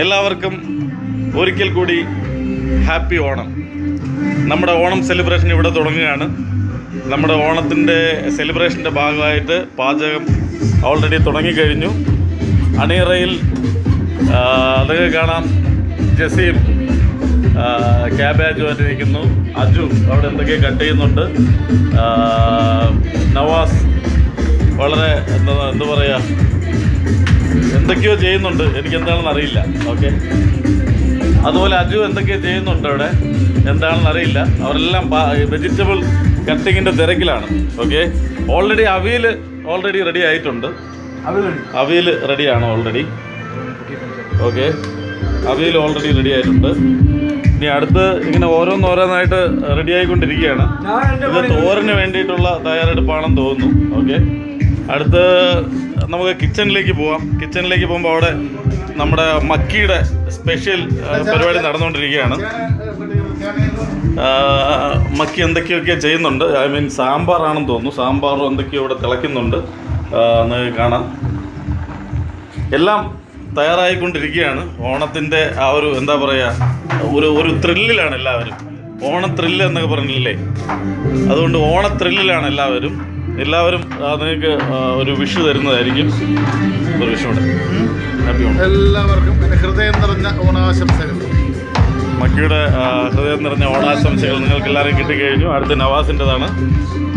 എല്ലാവർക്കും ഒരിക്കൽ കൂടി ഹാപ്പി ഓണം. നമ്മുടെ ഓണം സെലിബ്രേഷൻ ഇവിടെ തുടങ്ങുകയാണ്. നമ്മുടെ ഓണത്തിൻ്റെ സെലിബ്രേഷൻ്റെ ഭാഗമായിട്ട് പാചകം ഓൾറെഡി തുടങ്ങിക്കഴിഞ്ഞു. അണിയറയിൽ അതൊക്കെ കാണാം. ജസീം ക്യാബേജുമായിട്ട് ഇരിക്കുന്നു. അജു അവിടെ എന്തൊക്കെയോ കട്ട് ചെയ്യുന്നുണ്ട്. നവാസ് വളരെ എന്താ പറയുക, എന്തൊക്കെയോ ചെയ്യുന്നുണ്ട്, എനിക്കെന്താണെന്ന് അറിയില്ല. ഓക്കെ, അതുപോലെ അജു എന്തൊക്കെയോ ചെയ്യുന്നുണ്ട് അവിടെ, എന്താണെന്ന് അറിയില്ല. അവരെല്ലാം വെജിറ്റബിൾ കട്ടിങ്ങിൻ്റെ തിരക്കിലാണ്. ഓക്കെ, അവിയൽ ഓൾറെഡി റെഡി ആയിട്ടുണ്ട്. അവിയൽ റെഡിയാണ് already. Okay, avial already ready ആയിട്ടുണ്ട്. ഇനി അടുത്ത് ഇങ്ങനെ ഓരോന്നായിട്ട് റെഡി ആയിക്കൊണ്ടിരിക്കുകയാണ്. ഇത് തോരന് വേണ്ടിയിട്ടുള്ള തയ്യാറെടുപ്പാണെന്ന് തോന്നുന്നു. ഓക്കെ, അടുത്ത് നമുക്ക് കിച്ചണിലേക്ക് പോവാം. കിച്ചണിലേക്ക് പോകുമ്പോൾ അവിടെ നമ്മുടെ മക്കിയുടെ സ്പെഷ്യൽ പരിപാടി നടന്നുകൊണ്ടിരിക്കുകയാണ്. മക്കി എന്തൊക്കെയൊക്കെ ചെയ്യുന്നുണ്ട്. ഐ മീൻ സാമ്പാറാണെന്ന് തോന്നുന്നു. സാമ്പാറും എന്തൊക്കെയോ ഇവിടെ തിളയ്ക്കുന്നുണ്ട്. നിങ്ങൾക്ക് കാണാം. എല്ലാം തയ്യാറായിക്കൊണ്ടിരിക്കുകയാണ്. ഓണത്തിൻ്റെ ആ ഒരു എന്താ പറയുക, ഒരു ത്രില്ലിലാണ് എല്ലാവരും. ഓണ ത്രില്ല് എന്നൊക്കെ പറഞ്ഞില്ലേ, അതുകൊണ്ട് ഓണ ത്രില്ലിലാണ് എല്ലാവരും. നിങ്ങൾക്ക് ഒരു വിഷു തരുന്നതായിരിക്കും. ഒരു വിഷുണ്ട്. ഹാപ്പി ഓണം എല്ലാവർക്കും. ഹൃദയം നിറഞ്ഞ ഓണാശംസകൾ. മക്കിയുടെ ഹൃദയം നിറഞ്ഞ ഓണാശംസകൾ നിങ്ങൾക്ക് എല്ലാവരും കിട്ടിക്കഴിഞ്ഞു. അടുത്ത് നവാസിൻ്റെതാണ്.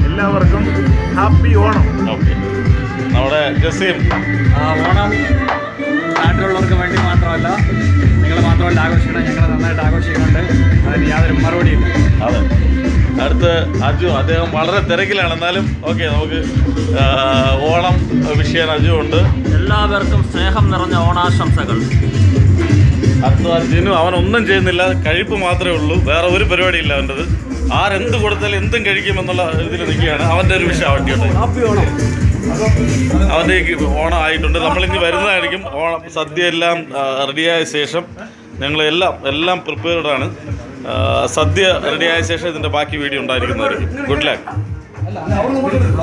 എല്ലാവർക്കും ഹാപ്പി ഓണം. ഓക്കെ, നമ്മുടെ ജസീം ഓണം നാട്ടിലുള്ളവർക്ക് വേണ്ടി മാത്രമല്ല, നിങ്ങൾ മാത്രമല്ല ആഘോഷിക്കണം, ഞങ്ങൾ നന്നായിട്ട് ആഘോഷിക്കുന്നുണ്ട്. അതിന് യാതൊരു മറുപടിയില്ല. അതെ, അടുത്ത് അജു, അദ്ദേഹം വളരെ തിരക്കിലാണ്. എന്നാലും ഓക്കെ, നമുക്ക് ഓണം വിഷ് ചെയ്യാൻ അജു ഉണ്ട്. എല്ലാവർക്കും സ്നേഹം നിറഞ്ഞ ഓണാശംസകൾ. അടുത്ത ജിനു, അവനൊന്നും ചെയ്യുന്നില്ല, കഴിപ്പ് മാത്രമേ ഉള്ളൂ, വേറെ ഒരു പരിപാടിയില്ല അവൻ്റെത്. ആരെന്ത് കൊടുത്താലും എന്തും കഴിക്കുമെന്നുള്ള ഇതിൽ നിൽക്കുകയാണ്. അവൻ്റെ ഒരു വിഷയം അവൻ്റെ ഹാപ്പി ഓണം. അവൻ്റെ ഓണം ആയിട്ടുണ്ട്. നമ്മളിങ്ങ് വരുന്നതായിരിക്കും. ഓണം സദ്യ എല്ലാം റെഡിയായ ശേഷം എല്ലാം പ്രിപ്പയർഡാണ്. സദ്യ റെഡിയായ ശേഷം ഇതിൻ്റെ ബാക്കി വീഡിയോ ഉണ്ടായിരിക്കുന്നതായിരിക്കും. Good luck.